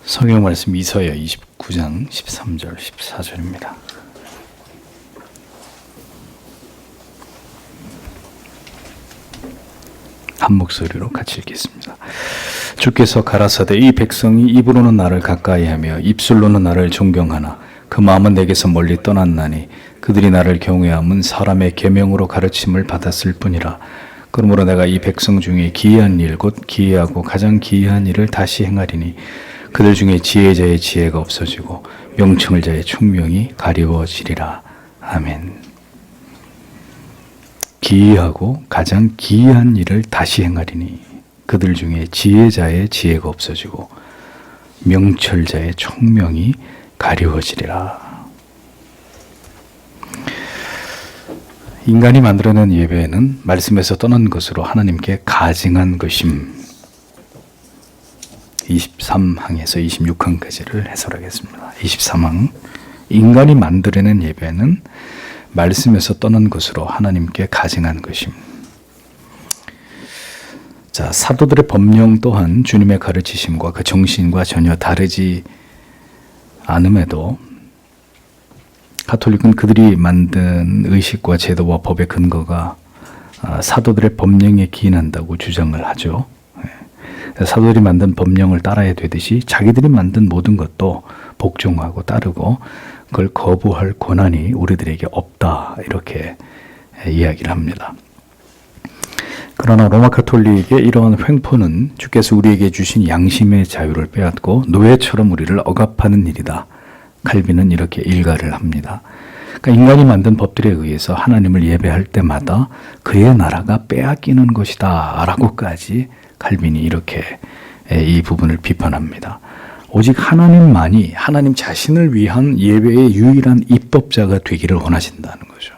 성경 말씀 이사야 29장 13절 14절입니다. 한 목소리로 같이 읽겠습니다. 주께서 가라사대 이 백성이 입으로는 나를 가까이하며 입술로는 나를 존경하나 그 마음은 내게서 멀리 떠났나니 그들이 나를 경외함은 사람의 계명으로 가르침을 받았을 뿐이라. 그러므로 내가 이 백성 중에 기이한 일 곧 기이하고 가장 기이한 일을 다시 행하리니 그들 중에 지혜자의 지혜가 없어지고 명청을 자의 총명이 가리워지리라. 아멘. 기이하고 가장 기이한 일을 다시 행하리니 그들 중에 지혜자의 지혜가 없어지고 명철자의 총명이 가리워지리라. 인간이 만들어낸 예배는 말씀에서 떠난 것으로 하나님께 가증한 것임. 23항에서 26항까지를 해설하겠습니다. 23항, 인간이 만들어낸 예배는 말씀에서 떠난 것으로 하나님께 가증한 것임. 자, 사도들의 법령 또한 주님의 가르치심과 그 정신과 전혀 다르지 않음에도 가톨릭은 그들이 만든 의식과 제도와 법의 근거가 사도들의 법령에 기인한다고 주장을 하죠. 사도들이 만든 법령을 따라야 되듯이 자기들이 만든 모든 것도 복종하고 따르고 그걸 거부할 권한이 우리들에게 없다, 이렇게 이야기를 합니다. 그러나 로마 가톨릭의 이러한 횡포는 주께서 우리에게 주신 양심의 자유를 빼앗고 노예처럼 우리를 억압하는 일이다. 칼빈은 이렇게 일가를 합니다. 그러니까 인간이 만든 법들에 의해서 하나님을 예배할 때마다 그의 나라가 빼앗기는 것이다 라고까지 칼빈이 이렇게 이 부분을 비판합니다. 오직 하나님만이 하나님 자신을 위한 예배의 유일한 입법자가 되기를 원하신다는 거죠.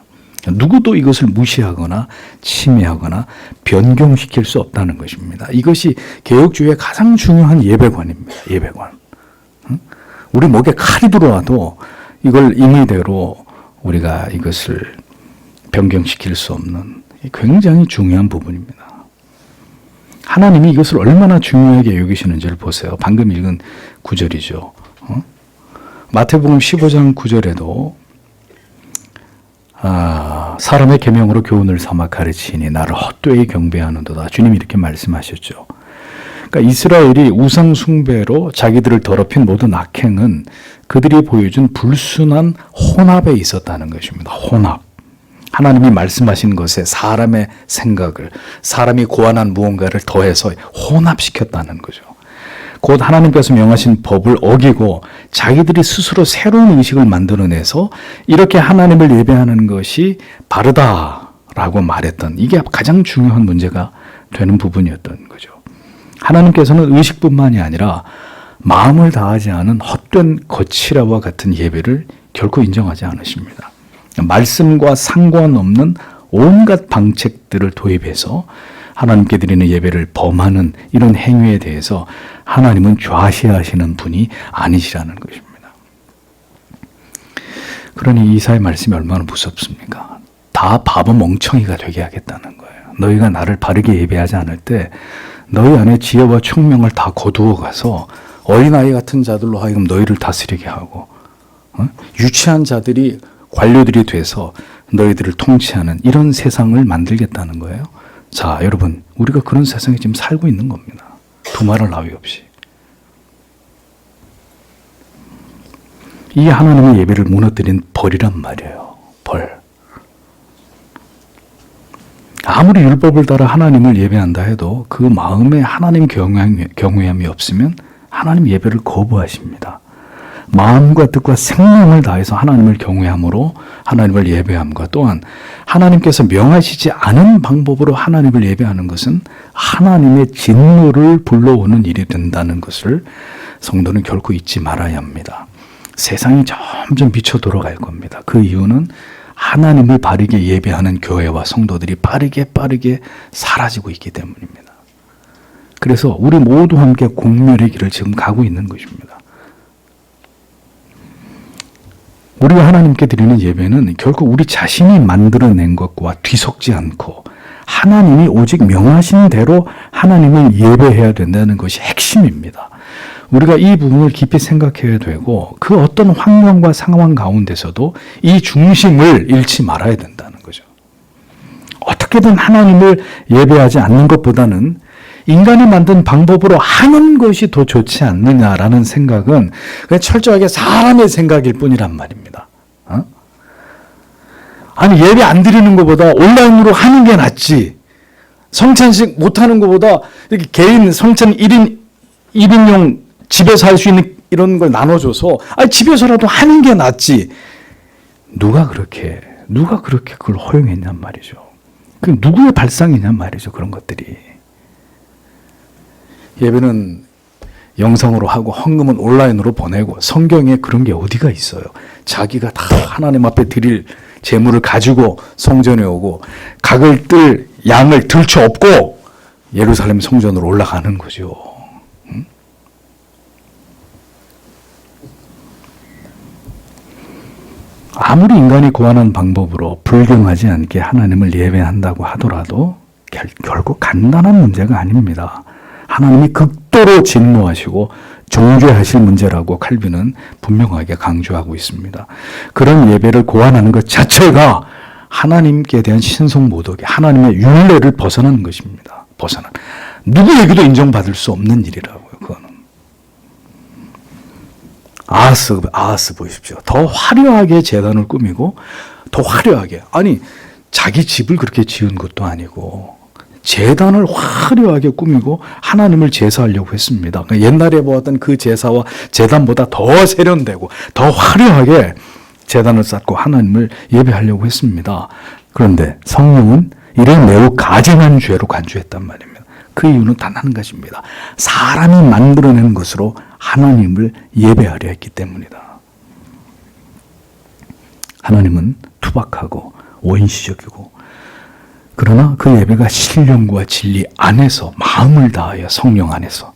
누구도 이것을 무시하거나 침해하거나 변경시킬 수 없다는 것입니다. 이것이 개혁주의의 가장 중요한 예배관입니다. 예배관. 우리 목에 칼이 들어와도 이걸 임의대로 우리가 이것을 변경시킬 수 없는 굉장히 중요한 부분입니다. 하나님이 이것을 얼마나 중요하게 여기시는지를 보세요. 방금 읽은 구절이죠. 마태복음 15장 9절에도 사람의 계명으로 교훈을 삼아 가르치니 나를 헛되이 경배하는도다. 주님이 이렇게 말씀하셨죠. 그러니까 이스라엘이 우상 숭배로 자기들을 더럽힌 모든 악행은 그들이 보여준 불순한 혼합에 있었다는 것입니다. 혼합. 하나님이 말씀하신 것에 사람의 생각을, 사람이 고안한 무언가를 더해서 혼합시켰다는 거죠. 곧 하나님께서 명하신 법을 어기고 자기들이 스스로 새로운 의식을 만들어내서 이렇게 하나님을 예배하는 것이 바르다라고 말했던, 이게 가장 중요한 문제가 되는 부분이었던 거죠. 하나님께서는 의식뿐만이 아니라 마음을 다하지 않은 헛된 거칠어와 같은 예배를 결코 인정하지 않으십니다. 말씀과 상관없는 온갖 방책들을 도입해서 하나님께 드리는 예배를 범하는 이런 행위에 대해서 하나님은 좌시하시는 분이 아니시라는 것입니다. 그러니 이사의 말씀이 얼마나 무섭습니까? 다 바보 멍청이가 되게 하겠다는 거예요. 너희가 나를 바르게 예배하지 않을 때 너희 안에 지혜와 총명을 다 거두어 가서 어린아이 같은 자들로 하여금 너희를 다스리게 하고 유치한 자들이 관료들이 돼서 너희들을 통치하는 이런 세상을 만들겠다는 거예요. 자, 여러분, 우리가 그런 세상에 지금 살고 있는 겁니다. 두말할 나위 없이. 이 하나님의 예배를 무너뜨린 벌이란 말이에요. 벌. 아무리 율법을 따라 하나님을 예배한다 해도 그 마음에 하나님 경외함이 없으면 하나님 예배를 거부하십니다. 마음과 뜻과 생명을 다해서 하나님을 경외함으로 하나님을 예배함과 또한 하나님께서 명하시지 않은 방법으로 하나님을 예배하는 것은 하나님의 진노를 불러오는 일이 된다는 것을 성도는 결코 잊지 말아야 합니다. 세상이 점점 미쳐 돌아갈 겁니다. 그 이유는 하나님을 바르게 예배하는 교회와 성도들이 빠르게 사라지고 있기 때문입니다. 그래서 우리 모두 함께 공멸의 길을 지금 가고 있는 것입니다. 우리가 하나님께 드리는 예배는 결국 우리 자신이 만들어낸 것과 뒤섞지 않고 하나님이 오직 명하신 대로 하나님을 예배해야 된다는 것이 핵심입니다. 우리가 이 부분을 깊이 생각해야 되고 그 어떤 환경과 상황 가운데서도 이 중심을 잃지 말아야 된다는 거죠. 어떻게든 하나님을 예배하지 않는 것보다는 인간이 만든 방법으로 하는 것이 더 좋지 않느냐라는 생각은 그냥 철저하게 사람의 생각일 뿐이란 말입니다. 아니 예배 안 드리는 것보다 온라인으로 하는 게 낫지. 성찬식 못하는 것보다 이렇게 개인 성찬 1인용 집에서 할 수 있는 이런 걸 나눠줘서 집에서라도 하는 게 낫지. 누가 그렇게 그걸 허용했냔 말이죠. 그 누구의 발상이냔 말이죠. 그런 것들이. 예배는 영상으로 하고 헌금은 온라인으로 보내고 성경에 그런 게 어디가 있어요. 자기가 다 하나님 앞에 드릴 재물을 가지고 성전에 오고 각을 뜰 양을 들쳐 업고 예루살렘 성전으로 올라가는 거죠. 아무리 인간이 고안한 방법으로 불경하지 않게 하나님을 예배한다고 하더라도 결국 간단한 문제가 아닙니다. 하나님이 극도로 진노하시고 정죄하실 문제라고 칼빈은 분명하게 강조하고 있습니다. 그런 예배를 고안하는 것 자체가 하나님께 대한 신성 모독이 하나님의 율례를 벗어나는 것입니다. 누구에게도 인정받을 수 없는 일이라고요. 그거는. 아하스 보십시오. 더 화려하게 제단을 꾸미고 더 화려하게 자기 집을 그렇게 지은 것도 아니고 제단을 화려하게 꾸미고 하나님을 제사하려고 했습니다. 그러니까 옛날에 보았던 그 제사와 제단보다 더 세련되고 더 화려하게 제단을 쌓고 하나님을 예배하려고 했습니다. 그런데 성령은 이를 매우 가증한 죄로 간주했단 말입니다. 그 이유는 단 한 가지입니다. 사람이 만들어낸 것으로 하나님을 예배하려 했기 때문이다. 하나님은 투박하고 원시적이고 그러나 그 예배가 신령과 진리 안에서 마음을 다하여 성령 안에서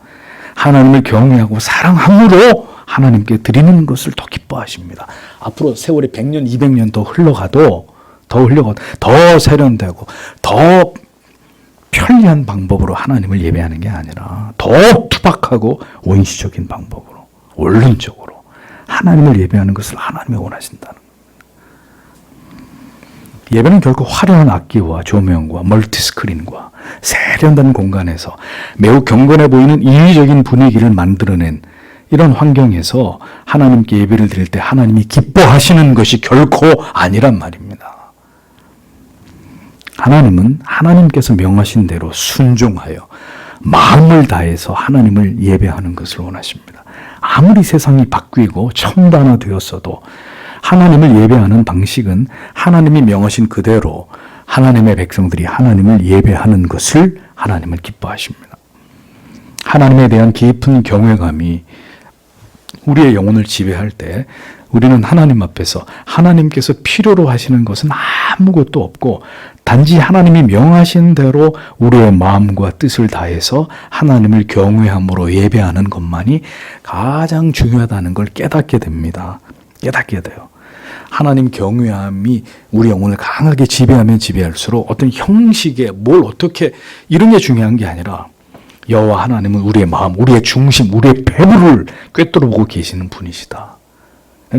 하나님을 경외하고 사랑함으로 하나님께 드리는 것을 더 기뻐하십니다. 앞으로 세월이 100년, 200년 더 흘러가도 더 세련되고 더 편리한 방법으로 하나님을 예배하는 게 아니라 더 투박하고 원시적인 방법으로 원론적으로 하나님을 예배하는 것을 하나님이 원하신다는 겁니다. 예배는 결국 화려한 악기와 조명과 멀티스크린과 세련된 공간에서 매우 경건해 보이는 인위적인 분위기를 만들어낸 이런 환경에서 하나님께 예배를 드릴 때 하나님이 기뻐하시는 것이 결코 아니란 말입니다. 하나님은 하나님께서 명하신 대로 순종하여 마음을 다해서 하나님을 예배하는 것을 원하십니다. 아무리 세상이 바뀌고 첨단화되었어도 하나님을 예배하는 방식은 하나님이 명하신 그대로 하나님의 백성들이 하나님을 예배하는 것을 하나님은 기뻐하십니다. 하나님에 대한 깊은 경외감이 우리의 영혼을 지배할 때 우리는 하나님 앞에서 하나님께서 필요로 하시는 것은 아무것도 없고 단지 하나님이 명하신 대로 우리의 마음과 뜻을 다해서 하나님을 경외함으로 예배하는 것만이 가장 중요하다는 걸 깨닫게 됩니다. 깨닫게 돼요. 하나님 경외함이 우리 영혼을 강하게 지배하면 지배할수록 어떤 형식에 뭘 어떻게 이런 게 중요한 게 아니라 여호와 하나님은 우리의 마음, 우리의 중심, 우리의 배부를 꿰뚫어보고 계시는 분이시다.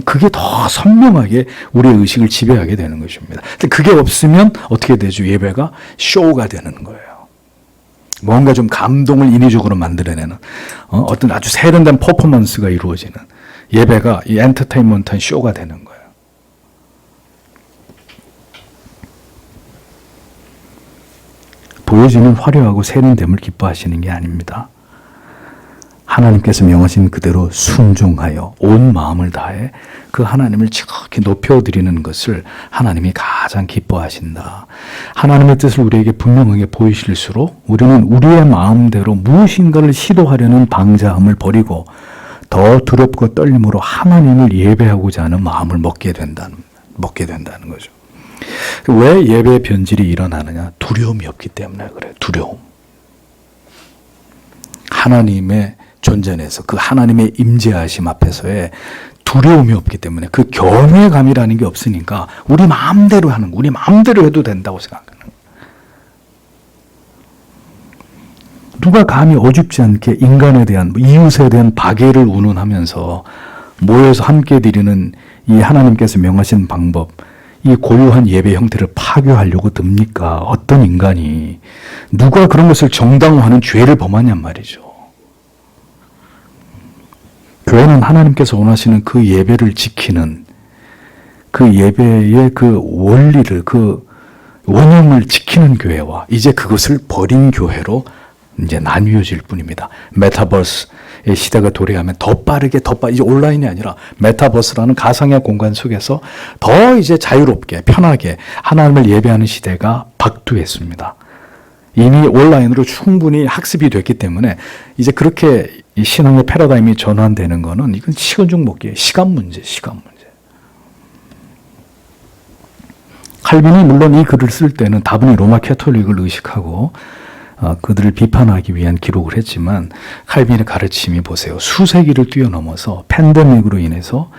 그게 더 선명하게 우리의 의식을 지배하게 되는 것입니다. 그게 없으면 어떻게 되죠? 예배가 쇼가 되는 거예요. 뭔가 좀 감동을 인위적으로 만들어내는 어떤 아주 세련된 퍼포먼스가 이루어지는 예배가 이 엔터테인먼트한 쇼가 되는 거예요. 보여지는 화려하고 세련됨을 기뻐하시는 게 아닙니다. 하나님께서 명하신 그대로 순종하여 온 마음을 다해 그 하나님을 지극히 높여드리는 것을 하나님이 가장 기뻐하신다. 하나님의 뜻을 우리에게 분명하게 보이실수록 우리는 우리의 마음대로 무엇인가를 시도하려는 방자함을 버리고 더 두렵고 떨림으로 하나님을 예배하고자 하는 마음을 먹게 된다는 거죠. 왜 예배의 변질이 일어나느냐? 두려움이 없기 때문에 그래요. 두려움. 하나님의 존재 내에서 그 하나님의 임재하심 앞에서의 두려움이 없기 때문에 그 경외감이라는 게 없으니까 우리 마음대로 하는 거, 우리 마음대로 해도 된다고 생각하는 거예요. 누가 감히 어줍지 않게 인간에 대한, 이웃에 대한 박해를 운운하면서 모여서 함께 드리는 이 하나님께서 명하신 방법, 이 고유한 예배 형태를 파괴하려고 듭니까? 어떤 인간이, 누가 그런 것을 정당화하는 죄를 범하냔 말이죠. 교회는 하나님께서 원하시는 그 예배를 지키는, 그 예배의 그 원리를, 그 원형을 지키는 교회와 이제 그것을 버린 교회로 이제 나뉘어질 뿐입니다. 메타버스의 시대가 도래하면 더 빠르게 이제 온라인이 아니라 메타버스라는 가상의 공간 속에서 더 이제 자유롭게 편하게 하나님을 예배하는 시대가 박두했습니다. 이미 온라인으로 충분히 학습이 됐기 때문에 이제 그렇게 이 신앙의 패러다임이 전환되는 거는 이건 시간중목기의 시간 문제. 칼빈이 물론 이 글을 쓸 때는 다분히 로마 캐톨릭을 의식하고 그들을 비판하기 위한 기록을 했지만, 칼빈의 가르침이 보세요. 수세기를 뛰어넘어서 팬데믹으로 인해서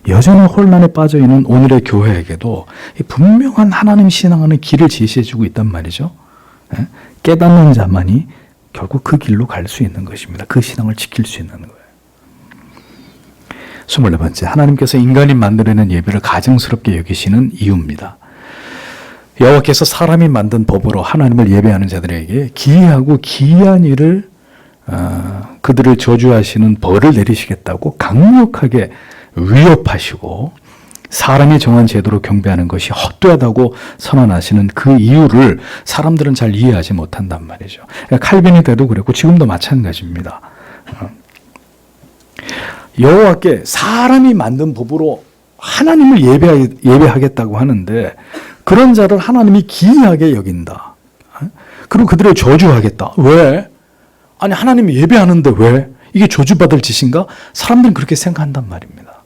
여전히 혼란에 빠져있는 오늘의 교회에게도 분명한 하나님 신앙하는 길을 제시해주고 있단 말이죠. 깨닫는 자만이 결국 그 길로 갈 수 있는 것입니다. 그 신앙을 지킬 수 있는 거예요. 24번째, 하나님께서 인간이 만들어낸 예배를 가증스럽게 여기시는 이유입니다. 여호와께서 사람이 만든 법으로 하나님을 예배하는 자들에게 기이하고 기이한 일을 그들을 저주하시는 벌을 내리시겠다고 강력하게 위협하시고, 사람이 정한 제도로 경배하는 것이 헛되다고 선언하시는 그 이유를 사람들은 잘 이해하지 못한단 말이죠. 칼빈이 때도 그랬고 지금도 마찬가지입니다. 여호와께 사람이 만든 법으로 하나님을 예배하겠다고 하는데, 그런 자를 하나님이 기이하게 여긴다. 그리고 그들을 저주하겠다. 왜? 아니, 하나님이 예배하는데 왜? 이게 저주받을 짓인가? 사람들은 그렇게 생각한단 말입니다.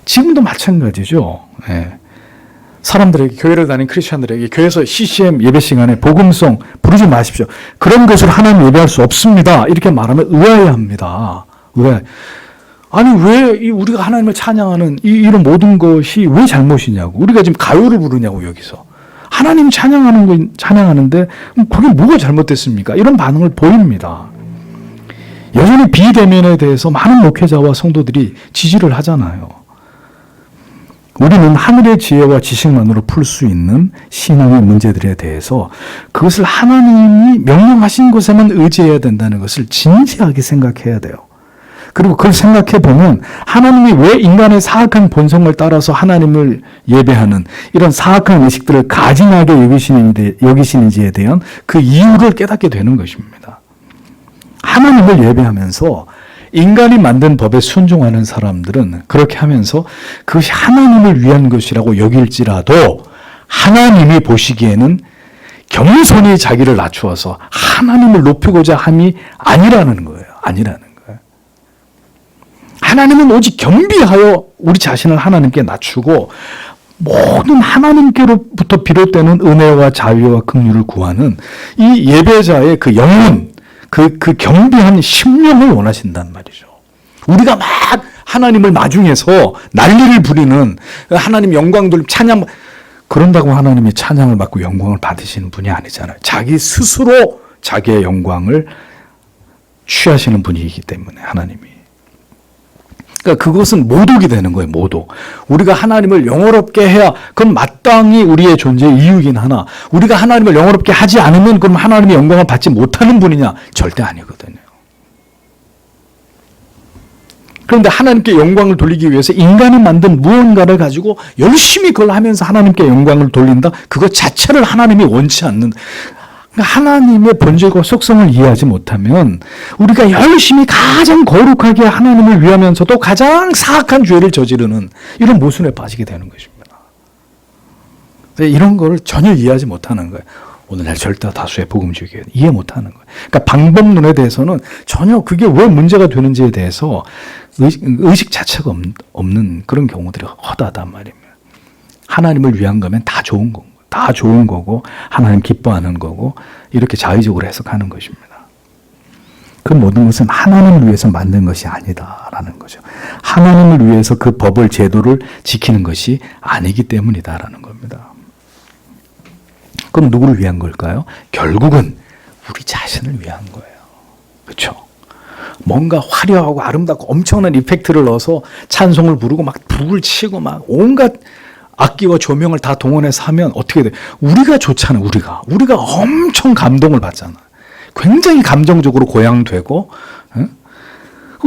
지금도 마찬가지죠. 사람들에게, 교회를 다니는 크리스천들에게 교회에서 CCM 예배 시간에 복음송 부르지 마십시오. 그런 것을 하나님 예배할 수 없습니다. 이렇게 말하면 의아해합니다. 왜? 아니, 왜 우리가 하나님을 찬양하는 이런 모든 것이 왜 잘못이냐고. 우리가 지금 가요를 부르냐고, 여기서. 하나님 찬양하는데 그게 뭐가 잘못됐습니까? 이런 반응을 보입니다. 여전히 비대면에 대해서 많은 목회자와 성도들이 지지를 하잖아요. 우리는 하늘의 지혜와 지식만으로 풀 수 있는 신앙의 문제들에 대해서 그것을 하나님이 명령하신 것에만 의지해야 된다는 것을 진지하게 생각해야 돼요. 그리고 그걸 생각해 보면 하나님이 왜 인간의 사악한 본성을 따라서 하나님을 예배하는 이런 사악한 의식들을 가증하게 여기시는지에 대한 그 이유를 깨닫게 되는 것입니다. 하나님을 예배하면서 인간이 만든 법에 순종하는 사람들은 그렇게 하면서 그것이 하나님을 위한 것이라고 여길지라도 하나님이 보시기에는 겸손히 자기를 낮추어서 하나님을 높이고자 함이 아니라는 거예요. 하나님은 오직 겸비하여 우리 자신을 하나님께 낮추고 모든 하나님께로부터 비롯되는 은혜와 자유와 긍휼을 구하는 이 예배자의 그 영혼, 그 겸비한 심령을 원하신단 말이죠. 우리가 막 하나님을 마중해서 난리를 부리는 하나님 영광 돌림 찬양, 그런다고 하나님이 찬양을 받고 영광을 받으시는 분이 아니잖아요. 자기 스스로 자기의 영광을 취하시는 분이기 때문에 하나님이. 그러니까 그것은 모독이 되는 거예요. 모독. 우리가 하나님을 영화롭게 해야 그건 마땅히 우리의 존재의 이유이긴 하나, 우리가 하나님을 영화롭게 하지 않으면 그럼 하나님의 영광을 받지 못하는 분이냐? 절대 아니거든요. 그런데 하나님께 영광을 돌리기 위해서 인간이 만든 무언가를 가지고 열심히 그걸 하면서 하나님께 영광을 돌린다? 그것 자체를 하나님이 원치 않는, 하나님의 본질과 속성을 이해하지 못하면 우리가 열심히 가장 거룩하게 하나님을 위하면서도 가장 사악한 죄를 저지르는 이런 모순에 빠지게 되는 것입니다. 이런 걸 전혀 이해하지 못하는 거예요. 오늘날 절대 다수의 복음주의가 이해 못하는 거예요. 그러니까 방법론에 대해서는 전혀 그게 왜 문제가 되는지에 대해서 의식 자체가 없는 그런 경우들이 허다하단 말입니다. 하나님을 위한 거면 다 좋은 거고. 다 좋은 거고 하나님 기뻐하는 거고 이렇게 자의적으로 해석하는 것입니다. 그 모든 것은 하나님을 위해서 만든 것이 아니다라는 거죠. 하나님을 위해서 그 법을 제도를 지키는 것이 아니기 때문이다라는 겁니다. 그럼 누구를 위한 걸까요? 결국은 우리 자신을 위한 거예요. 그렇죠? 뭔가 화려하고 아름답고 엄청난 이펙트를 넣어서 찬송을 부르고 막 북을 치고 막 온갖 악기와 조명을 다 동원해서 하면 어떻게 돼? 우리가 좋잖아요. 우리가 엄청 감동을 받잖아. 굉장히 감정적으로 고양되고,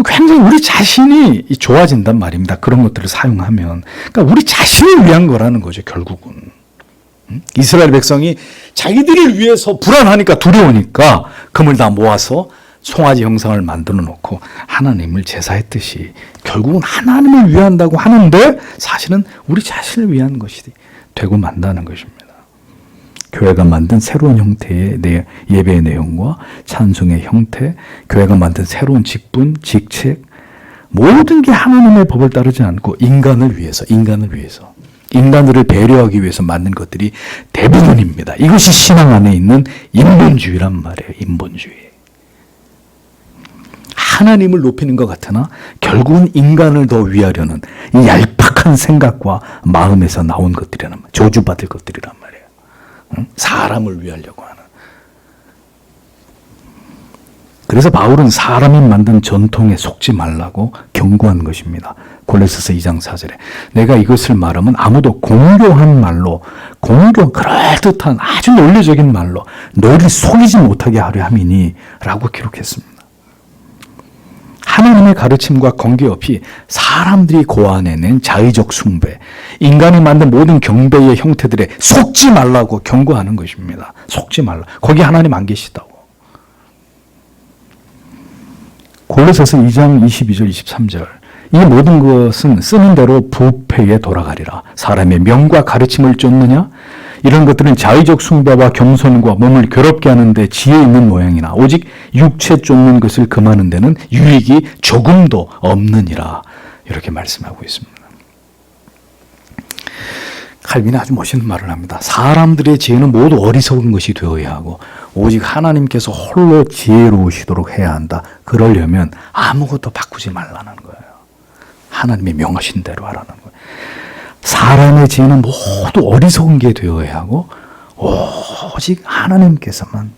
굉장히 우리 자신이 좋아진단 말입니다. 그런 것들을 사용하면. 그러니까 우리 자신을 위한 거라는 거죠, 결국은. 이스라엘 백성이 자기들을 위해서 불안하니까 두려우니까 금을 다 모아서 송아지 형상을 만들어 놓고 하나님을 제사했듯이 결국은 하나님을 위한다고 하는데 사실은 우리 자신을 위한 것이 되고 만다는 것입니다. 교회가 만든 새로운 형태의 예배의 내용과 찬송의 형태, 교회가 만든 새로운 직분, 직책, 모든 게 하나님의 법을 따르지 않고 인간을 위해서 인간들을 배려하기 위해서 만든 것들이 대부분입니다. 이것이 신앙 안에 있는 인본주의란 말이에요. 인본주의. 하나님을 높이는 것 같으나 결국은 인간을 더 위하려는 이 얄팍한 생각과 마음에서 나온 것들이란 말이에요. 저주받을 것들이란 말이에요. 사람을 위하려고 하는. 그래서 바울은 사람이 만든 전통에 속지 말라고 경고한 것입니다. 골로새서 2장 4절에 내가 이것을 말하면 아무도 공교한 말로 그럴듯한 아주 논리적인 말로 너희를 속이지 못하게 하려 함이니 라고 기록했습니다. 하나님의 가르침과 관계없이 사람들이 고안해낸 자의적 숭배, 인간이 만든 모든 경배의 형태들에 속지 말라고 경고하는 것입니다. 속지 말라. 거기 하나님 안 계시다고. 골로새서 2장 22절 23절 이 모든 것은 쓰는 대로 부패에 돌아가리라. 사람의 명과 가르침을 쫓느냐? 이런 것들은 자의적 숭배와 겸손과 몸을 괴롭게 하는데 지혜 있는 모양이나 오직 육체 쫓는 것을 금하는 데는 유익이 조금도 없느니라. 이렇게 말씀하고 있습니다. 칼빈이 아주 멋있는 말을 합니다. 사람들의 지혜는 모두 어리석은 것이 되어야 하고 오직 하나님께서 홀로 지혜로우시도록 해야 한다. 그러려면 아무것도 바꾸지 말라는 거예요. 하나님이 명하신 대로 하라는 거예요. 사람의 지혜는 모두 어리석은 게 되어야 하고 오직 하나님께서만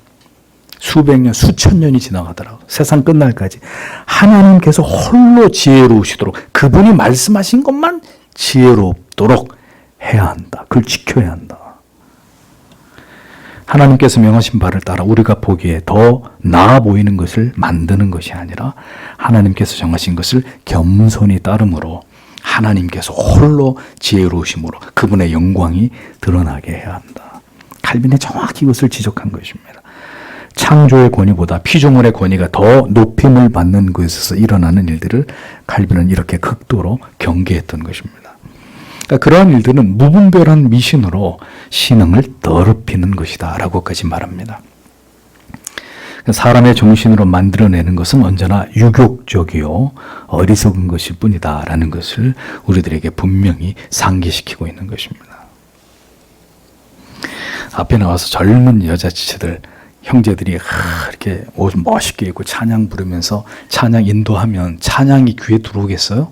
수백 년, 수천 년이 지나가더라고. 세상 끝날까지 하나님께서 홀로 지혜로우시도록 그분이 말씀하신 것만 지혜롭도록 해야 한다. 그걸 지켜야 한다. 하나님께서 명하신 바를 따라 우리가 보기에 더 나아 보이는 것을 만드는 것이 아니라 하나님께서 정하신 것을 겸손히 따름으로 하나님께서 홀로 지혜로우심으로 그분의 영광이 드러나게 해야 한다. 칼빈이 정확히 이것을 지적한 것입니다. 창조의 권위보다 피조물의 권위가 더 높임을 받는 것에서 일어나는 일들을 칼빈은 이렇게 극도로 경계했던 것입니다. 그러니까 그러한 일들은 무분별한 미신으로 신앙을 더럽히는 것이다 라고까지 말합니다. 사람의 정신으로 만들어내는 것은 언제나 유격적이요 어리석은 것일 뿐이다 라는 것을 우리들에게 분명히 상기시키고 있는 것입니다. 앞에 나와서 젊은 여자 지체들 형제들이 이렇게 옷 멋있게 입고 찬양 부르면서 찬양 인도하면 찬양이 귀에 들어오겠어요?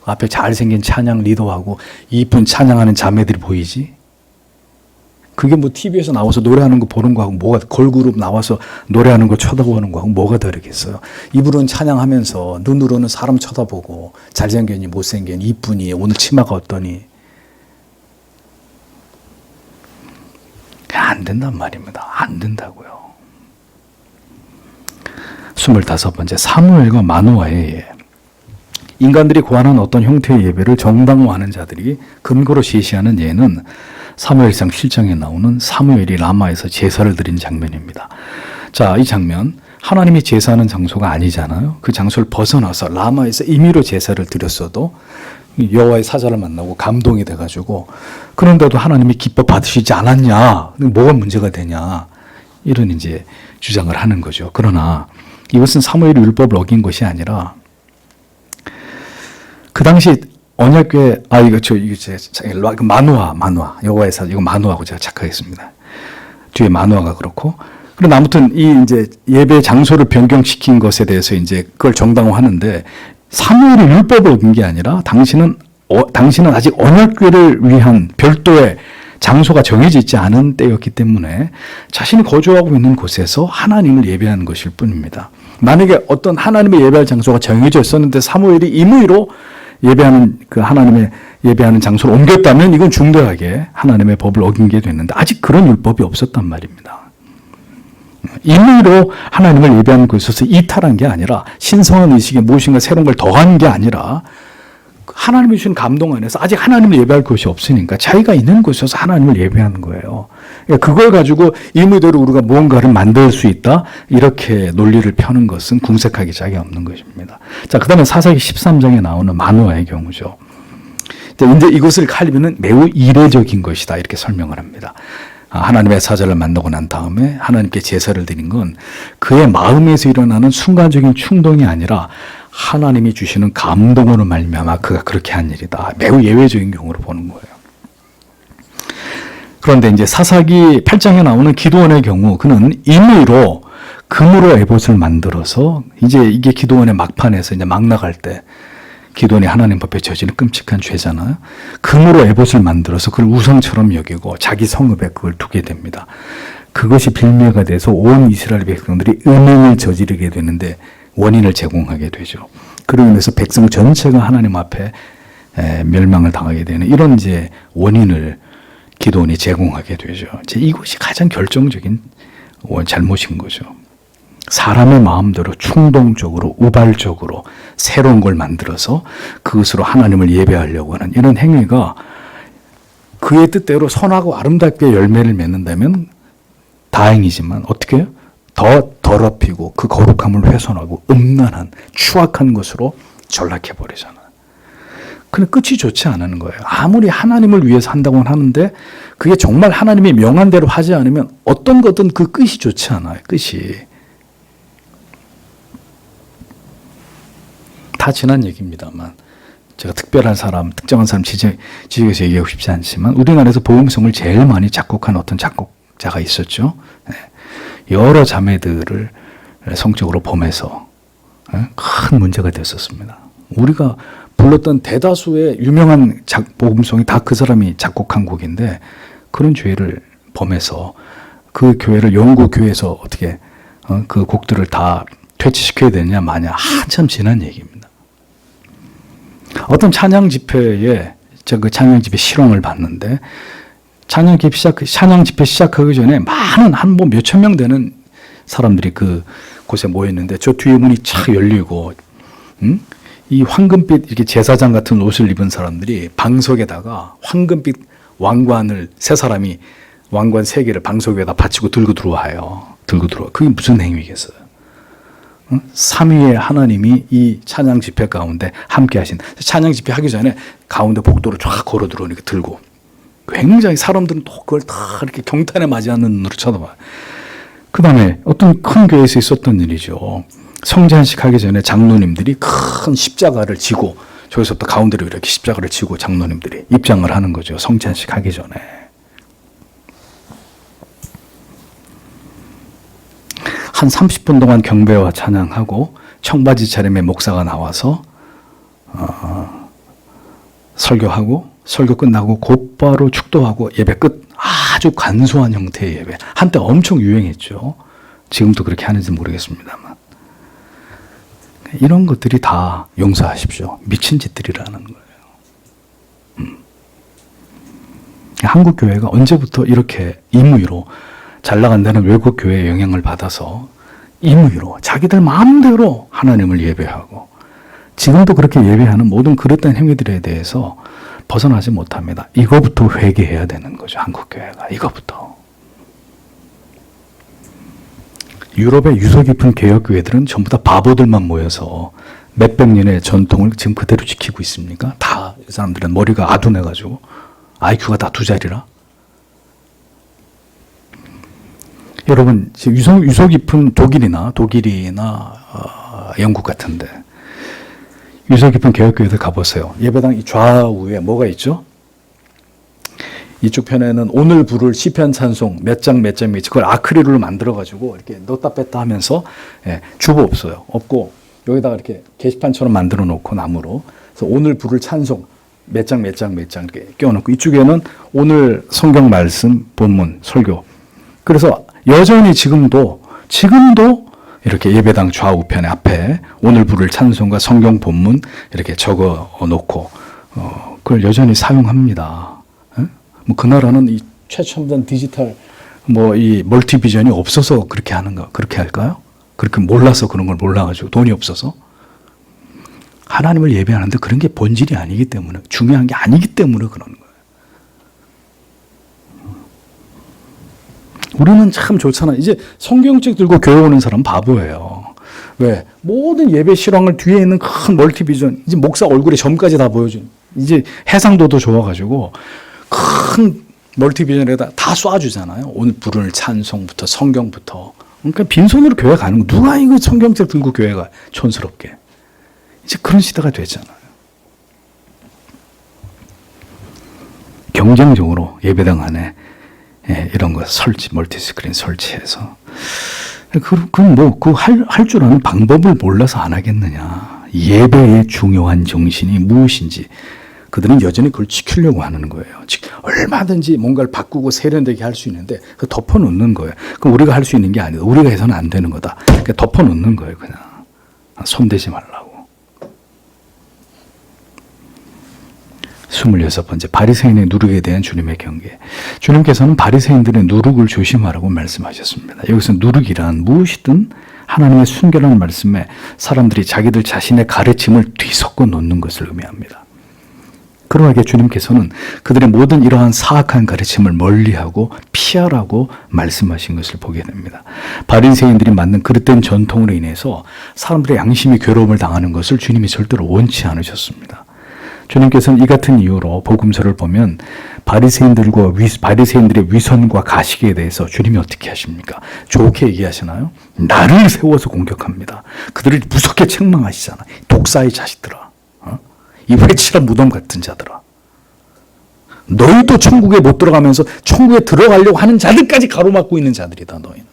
앞에 잘생긴 찬양 리더하고 이쁜 찬양하는 자매들이 보이지? 그게 뭐 TV에서 나와서 노래하는 거 보는 거하고 뭐가, 걸그룹 나와서 노래하는 거 쳐다보는 거하고 뭐가 다르겠어요? 입으로는 찬양하면서 눈으로는 사람 쳐다보고 잘생겼니 못생겼니 이쁘니 오늘 치마가 어떠니 안 된단 말입니다. 안 된다고요. 25번째 사무엘과 마노아의 예. 인간들이 고안한 어떤 형태의 예배를 정당화하는 자들이 근거로 제시하는 예는 사무엘상 7장에 나오는 사무엘이 라마에서 제사를 드린 장면입니다. 자, 이 장면 하나님이 제사하는 장소가 아니잖아요. 그 장소를 벗어나서 라마에서 임의로 제사를 드렸어도 여호와의 사자를 만나고 감동이 돼가지고 그런데도 하나님이 기뻐 받으시지 않았냐? 뭐가 문제가 되냐? 이런 이제 주장을 하는 거죠. 그러나 이것은 사무엘이 율법을 어긴 것이 아니라 그 당시 언약궤 마누아 여호와의 사자 이거 마누아고 제가 착각했습니다. 뒤에 마누아가 그렇고 그런데 아무튼 이 이제 예배 장소를 변경시킨 것에 대해서 이제 그걸 정당화하는데 사무엘이 율법을 어긴 게 아니라 당신은 아직 언약궤를 위한 별도의 장소가 정해져 있지 않은 때였기 때문에 자신이 거주하고 있는 곳에서 하나님을 예배하는 것일 뿐입니다. 만약에 어떤 하나님의 예배할 장소가 정해져 있었는데 사무엘이 임의로 예배하는 그 하나님의 예배하는 장소로 옮겼다면 이건 중대하게 하나님의 법을 어긴 게 됐는데 아직 그런 율법이 없었단 말입니다. 임의로 하나님을 예배하는 곳에서 이탈한 게 아니라 신성한 의식에 무엇인가 새로운 걸 더한 게 아니라 하나님이 주신 감동 안에서 아직 하나님을 예배할 곳이 없으니까 자기가 있는 곳에서 하나님을 예배하는 거예요. 그걸 가지고 임의대로 우리가 무언가를 만들 수 있다 이렇게 논리를 펴는 것은 궁색하기 짝이 없는 것입니다. 자, 그 다음에 사사기 13장에 나오는 마노아의 경우죠. 이제 이것을 칼빈은 매우 이례적인 것이다 이렇게 설명을 합니다. 하나님의 사자를 만나고 난 다음에 하나님께 제사를 드린 건 그의 마음에서 일어나는 순간적인 충동이 아니라 하나님이 주시는 감동으로 말미암아 그가 그렇게 한 일이다. 매우 예외적인 경우로 보는 거예요. 그런데 이제 사사기 8장에 나오는 기드온의 경우 그는 임의로 금으로 에봇을 만들어서 이제 이게 기드온의 막판에서 이제 막 나갈 때 기드온이 하나님 앞에 저지른 끔찍한 죄잖아요. 금으로 에봇을 만들어서 그걸 우상처럼 여기고 자기 성읍에 그걸 두게 됩니다. 그것이 빌미가 돼서 온 이스라엘 백성들이 음행을 저지르게 되는데 원인을 제공하게 되죠. 그로 인해서 백성 전체가 하나님 앞에 멸망을 당하게 되는 이런 이제 원인을 기드온이 제공하게 되죠. 이것이 가장 결정적인 잘못인 거죠. 사람의 마음대로 충동적으로 우발적으로 새로운 걸 만들어서 그것으로 하나님을 예배하려고 하는 이런 행위가 그의 뜻대로 선하고 아름답게 열매를 맺는다면 다행이지만 어떻게 해요? 더 더럽히고 그 거룩함을 훼손하고 음란한 추악한 것으로 전락해버리잖아요. 근데 끝이 좋지 않은 거예요. 아무리 하나님을 위해서 한다고는 하는데 그게 정말 하나님이 명한 대로 하지 않으면 어떤 것든 그 끝이 좋지 않아요. 끝이. 다 지난 얘기입니다만 제가 특별한 사람, 특정한 사람 지적해서 얘기하고 싶지 않지만 우리나라에서 복음성을 제일 많이 작곡한 어떤 작곡자가 있었죠. 여러 자매들을 성적으로 범해서 큰 문제가 됐었습니다. 우리가 불렀던 대다수의 유명한 복음송이 다 그 사람이 작곡한 곡인데 그런 죄를 범해서 그 교회를 영국 교회에서 어떻게 그 곡들을 다 퇴치시켜야 되느냐 마냐 한참 지난 얘기입니다. 어떤 찬양 집회에 그 찬양 집회 실황을 봤는데 찬양 집회 시작하기 전에 많은 한 뭐 몇천 명 되는 사람들이 그 곳에 모였는데 저 뒤에 문이 착 열리고 이 황금빛 이렇게 제사장 같은 옷을 입은 사람들이 방석에다가 황금빛 왕관을 세 사람이 왕관 세 개를 방석 위에다 받치고 들고 들어와요. 들고 들어와. 그게 무슨 행위겠어요? 삼위의 하나님이 이 찬양 집회 가운데 함께 하신 찬양 집회 하기 전에 가운데 복도로 쫙 걸어 들어오니까 들고 굉장히 사람들은 또 그걸 다 이렇게 경탄에 맞이하는 눈으로 쳐다봐요. 그 다음에 어떤 큰 교회에서 있었던 일이죠. 성찬식 하기 전에 장로님들이 큰 십자가를 지고 저기서부터 가운데로 이렇게 십자가를 지고 장로님들이 입장을 하는 거죠. 성찬식 하기 전에. 한 30분 동안 경배와 찬양하고 청바지 차림의 목사가 나와서 설교하고 설교 끝나고 곧바로 축도하고 예배 끝. 아주 간소한 형태의 예배. 한때 엄청 유행했죠. 지금도 그렇게 하는지 모르겠습니다만. 이런 것들이 다 용서하십시오. 미친 짓들이라는 거예요. 한국 교회가 언제부터 이렇게 임의로 잘 나간다는 외국 교회의 영향을 받아서 임의로 자기들 마음대로 하나님을 예배하고 지금도 그렇게 예배하는 모든 그릇된 행위들에 대해서 벗어나지 못합니다. 이거부터 회개해야 되는 거죠. 한국 교회가. 이거부터. 유럽의 유서 깊은 개혁교회들은 전부 다 바보들만 모여서 몇백 년의 전통을 지금 그대로 지키고 있습니까? 다 이 사람들은 머리가 아둔해가지고 IQ가 다 2자리라. 여러분 유서 깊은 독일이나 영국 같은데 유서 깊은 개혁교회들 가보세요. 예배당 이 좌우에 뭐가 있죠? 이쪽 편에는 오늘 부를 시편 찬송 몇 장 있지. 그걸 아크릴로 만들어가지고 이렇게 넣었다 뺐다 하면서 주보 없어요. 없고 여기다가 이렇게 게시판처럼 만들어 놓고 나무로. 그래서 오늘 부를 찬송 몇 장 이렇게 껴놓고 이쪽에는 오늘 성경 말씀, 본문, 설교. 그래서 여전히 지금도 이렇게 예배당 좌우편에 앞에 오늘 부를 찬송과 성경 본문 이렇게 적어 놓고 그걸 여전히 사용합니다. 뭐 그 나라는 이 최첨단 디지털 이 멀티비전이 없어서 그렇게 하는가? 그렇게 할까요? 그렇게 몰라서 그런 걸 몰라가지고 돈이 없어서? 하나님을 예배하는데 그런 게 본질이 아니기 때문에, 중요한 게 아니기 때문에 그러는 거예요. 우리는 참 좋잖아요. 이제 성경책 들고 교회 오는 사람 바보예요. 왜? 모든 예배 실황을 뒤에 있는 큰 멀티비전, 이제 목사 얼굴에 점까지 다 보여준, 이제 해상도도 좋아가지고 큰 멀티비전에다 다 쏴주잖아요. 오늘 부를 찬송부터 성경부터. 그러니까 빈손으로 교회 가는 거, 누가 이거 성경책 들고 교회 가, 촌스럽게. 이제 그런 시대가 됐잖아요. 경쟁적으로 예배당 안에 이런 거 멀티스크린 설치해서. 할 줄 아는 방법을 몰라서 안 하겠느냐. 예배의 중요한 정신이 무엇인지. 그들은 여전히 그걸 지키려고 하는 거예요. 얼마든지 뭔가를 바꾸고 세련되게 할 수 있는데, 그 덮어놓는 거예요. 그럼 우리가 할 수 있는 게 아니다. 우리가 해서는 안 되는 거다. 그러니까 덮어놓는 거예요, 그냥. 손대지 말라고. 26번째, 바리새인의 누룩에 대한 주님의 경계. 주님께서는 바리새인들의 누룩을 조심하라고 말씀하셨습니다. 여기서 누룩이란 무엇이든 하나님의 순결한 말씀에 사람들이 자기들 자신의 가르침을 뒤섞어 놓는 것을 의미합니다. 그러하게 주님께서는 그들의 모든 이러한 사악한 가르침을 멀리하고 피하라고 말씀하신 것을 보게 됩니다. 바리새인들이 만든 그릇된 전통으로 인해서 사람들의 양심이 괴로움을 당하는 것을 주님이 절대로 원치 않으셨습니다. 주님께서는 이 같은 이유로 복음서를 보면 바리새인들의 위선과 가식에 대해서 주님이 어떻게 하십니까? 좋게 얘기하시나요? 나를 세워서 공격합니다. 그들을 무섭게 책망하시잖아. 독사의 자식들아. 이 회칠한 무덤 같은 자들아. 너희도 천국에 못 들어가면서 천국에 들어가려고 하는 자들까지 가로막고 있는 자들이다, 너희는.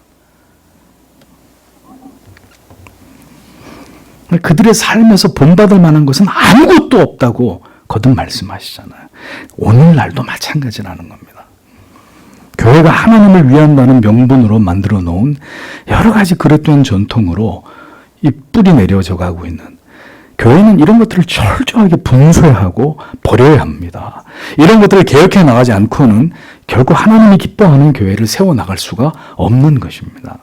그들의 삶에서 본받을 만한 것은 아무것도 없다고 거듭 말씀하시잖아요. 오늘날도 마찬가지라는 겁니다. 교회가 하나님을 위한다는 명분으로 만들어 놓은 여러 가지 그릇된 전통으로 이 뿌리 내려져 가고 있는, 교회는 이런 것들을 철저하게 분쇄하고 버려야 합니다. 이런 것들을 개혁해 나가지 않고는 결국 하나님이 기뻐하는 교회를 세워나갈 수가 없는 것입니다.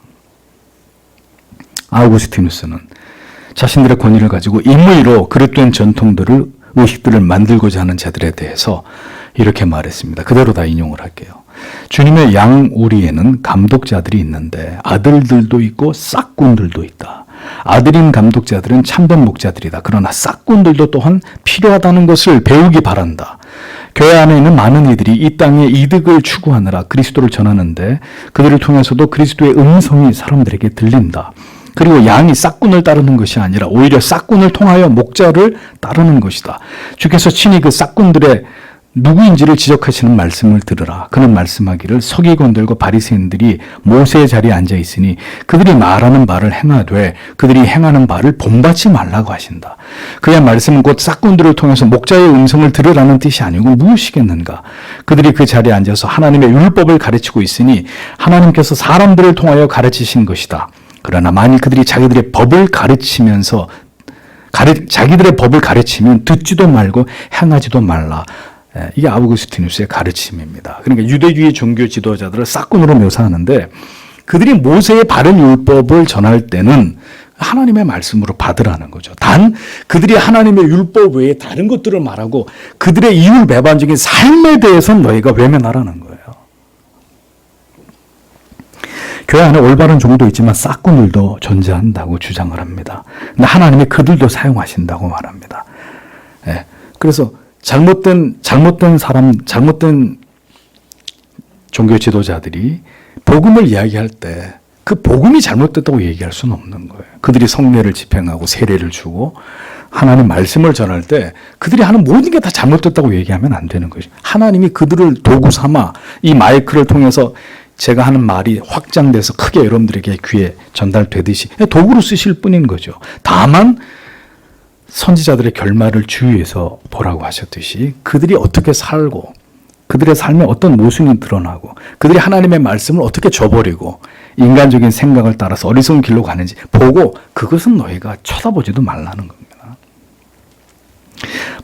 아우구스티누스는 자신들의 권위를 가지고 임의로 그릇된 전통들을, 의식들을 만들고자 하는 자들에 대해서 이렇게 말했습니다. 그대로 다 인용을 할게요. 주님의 양우리에는 감독자들이 있는데 아들들도 있고 싹군들도 있다. 아들인 감독자들은 참된 목자들이다. 그러나 싹군들도 또한 필요하다는 것을 배우기 바란다. 교회 안에 있는 많은 이들이 이 땅의 이득을 추구하느라 그리스도를 전하는데 그들을 통해서도 그리스도의 음성이 사람들에게 들린다. 그리고 양이 싹군을 따르는 것이 아니라 오히려 싹군을 통하여 목자를 따르는 것이다. 주께서 친히 그 싹군들의 누구인지를 지적하시는 말씀을 들으라. 그는 말씀하기를 서기관들과 바리새인들이 모세의 자리에 앉아 있으니 그들이 말하는 바를 행하되 그들이 행하는 바를 본받지 말라고 하신다. 그의 말씀은 곧 싹군들을 통해서 목자의 음성을 들으라는 뜻이 아니고 무엇이겠는가. 그들이 그 자리에 앉아서 하나님의 율법을 가르치고 있으니 하나님께서 사람들을 통하여 가르치신 것이다. 그러나 만일 그들이 자기들의 법을 가르치면 듣지도 말고 행하지도 말라. 이게 아우구스티누스의 가르침입니다. 그러니까 유대주의 종교 지도자들을 싹군으로 묘사하는데 그들이 모세의 바른 율법을 전할 때는 하나님의 말씀으로 받으라는 거죠. 단 그들이 하나님의 율법 외에 다른 것들을 말하고 그들의 이율배반적인 삶에 대해서는 너희가 외면하라는 거예요. 교회 안에 올바른 종도 있지만 싹군들도 존재한다고 주장을 합니다. 근데 하나님이 그들도 사용하신다고 말합니다. 예. 그래서 잘못된 종교 지도자들이 복음을 이야기할 때 그 복음이 잘못됐다고 얘기할 수는 없는 거예요. 그들이 성례를 집행하고 세례를 주고 하나님 말씀을 전할 때 그들이 하는 모든 게 다 잘못됐다고 얘기하면 안 되는 것이죠. 하나님이 그들을 도구 삼아 이 마이크를 통해서 제가 하는 말이 확장돼서 크게 여러분들에게 귀에 전달되듯이 도구로 쓰실 뿐인 거죠. 다만 선지자들의 결말을 주위에서 보라고 하셨듯이 그들이 어떻게 살고 그들의 삶에 어떤 모순이 드러나고 그들이 하나님의 말씀을 어떻게 저버리고 인간적인 생각을 따라서 어리석은 길로 가는지 보고 그것은 너희가 쳐다보지도 말라는 겁니다.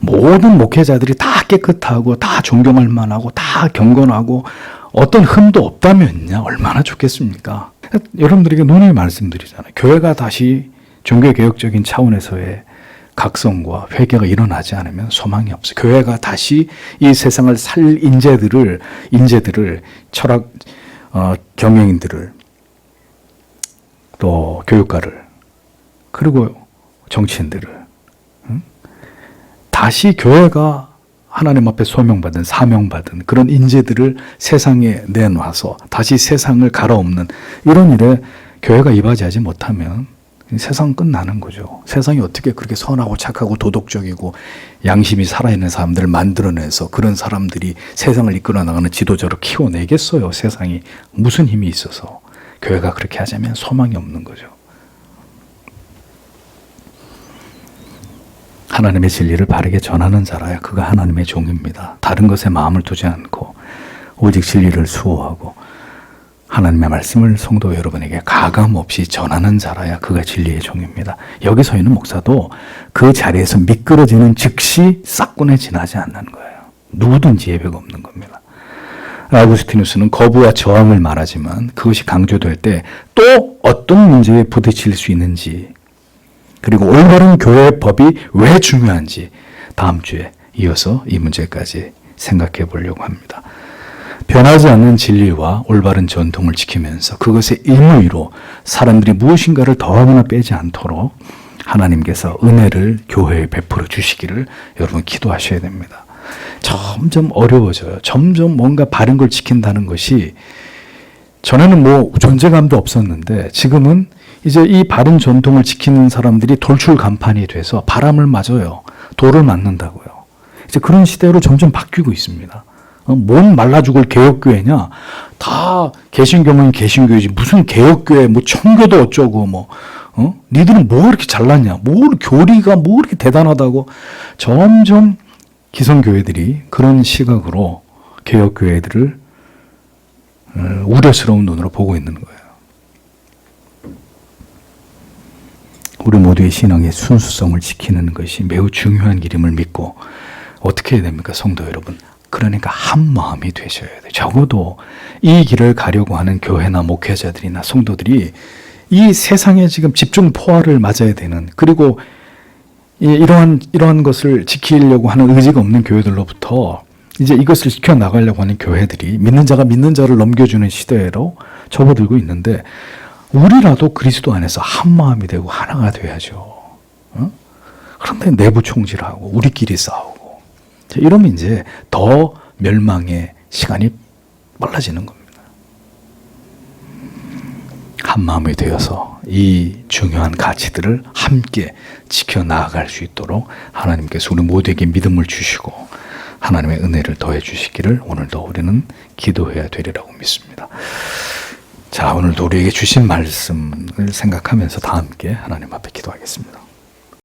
모든 목회자들이 다 깨끗하고 다 존경할 만하고 다 경건하고 어떤 흠도 없다면요 얼마나 좋겠습니까? 여러분들에게 논의 말씀드리잖아요. 교회가 다시 종교개혁적인 차원에서의 각성과 회개가 일어나지 않으면 소망이 없어요. 교회가 다시 이 세상을 살 인재들을 철학 경영인들을 또 교육가를 그리고 정치인들을 다시 교회가 하나님 앞에 소명받은 사명받은 그런 인재들을 세상에 내놔서 다시 세상을 갈아엎는 이런 일에 교회가 이바지하지 못하면 세상은 끝나는 거죠. 세상이 어떻게 그렇게 선하고 착하고 도덕적이고 양심이 살아있는 사람들을 만들어내서 그런 사람들이 세상을 이끌어 나가는 지도자로 키워내겠어요. 세상이 무슨 힘이 있어서. 교회가 그렇게 하자면 소망이 없는 거죠. 하나님의 진리를 바르게 전하는 자라야 그가 하나님의 종입니다. 다른 것에 마음을 두지 않고 오직 진리를 수호하고 하나님의 말씀을 성도 여러분에게 가감없이 전하는 자라야 그가 진리의 종입니다. 여기 서 있는 목사도 그 자리에서 미끄러지는 즉시 싹군에 지나지 않는 거예요. 누구든지 예배가 없는 겁니다. 아우구스티누스는 거부와 저항을 말하지만 그것이 강조될 때 또 어떤 문제에 부딪힐 수 있는지 그리고 올바른 교회의 법이 왜 중요한지 다음 주에 이어서 이 문제까지 생각해 보려고 합니다. 변하지 않는 진리와 올바른 전통을 지키면서 그것의 임의로 사람들이 무엇인가를 더하거나 빼지 않도록 하나님께서 은혜를 교회에 베풀어 주시기를 여러분 기도하셔야 됩니다. 점점 어려워져요. 점점 뭔가 바른 걸 지킨다는 것이 전에는 뭐 존재감도 없었는데 지금은 이제 이 바른 전통을 지키는 사람들이 돌출간판이 돼서 바람을 맞아요. 돌을 맞는다고요. 이제 그런 시대로 점점 바뀌고 있습니다. 뭔 말라 죽을 개혁교회냐? 다 개신교면 개신교회지. 무슨 개혁교회, 뭐 청교도 어쩌고, 니들은 뭐 이렇게 잘났냐? 뭐 교리가 뭐 이렇게 대단하다고. 점점 기성교회들이 그런 시각으로 개혁교회들을 우려스러운 눈으로 보고 있는 거예요. 우리 모두의 신앙의 순수성을 지키는 것이 매우 중요한 길임을 믿고 어떻게 해야 됩니까, 성도 여러분? 그러니까 한 마음이 되셔야 돼요. 적어도 이 길을 가려고 하는 교회나 목회자들이나 성도들이 이 세상에 지금 집중 포화를 맞아야 되는 그리고 이러한 것을 지키려고 하는 의지가 없는 교회들로부터 이제 이것을 지켜나가려고 하는 교회들이 믿는 자가 믿는 자를 넘겨주는 시대로 접어들고 있는데 우리라도 그리스도 안에서 한 마음이 되고 하나가 돼야죠. 그런데 내부 총질하고 우리끼리 싸우고 이러면 이제 더 멸망의 시간이 빨라지는 겁니다. 한 마음이 되어서 이 중요한 가치들을 함께 지켜나갈 수 있도록 하나님께서 우리 모두에게 믿음을 주시고 하나님의 은혜를 더해 주시기를 오늘도 우리는 기도해야 되리라고 믿습니다. 자, 오늘도 우리에게 주신 말씀을 생각하면서 다 함께 하나님 앞에 기도하겠습니다.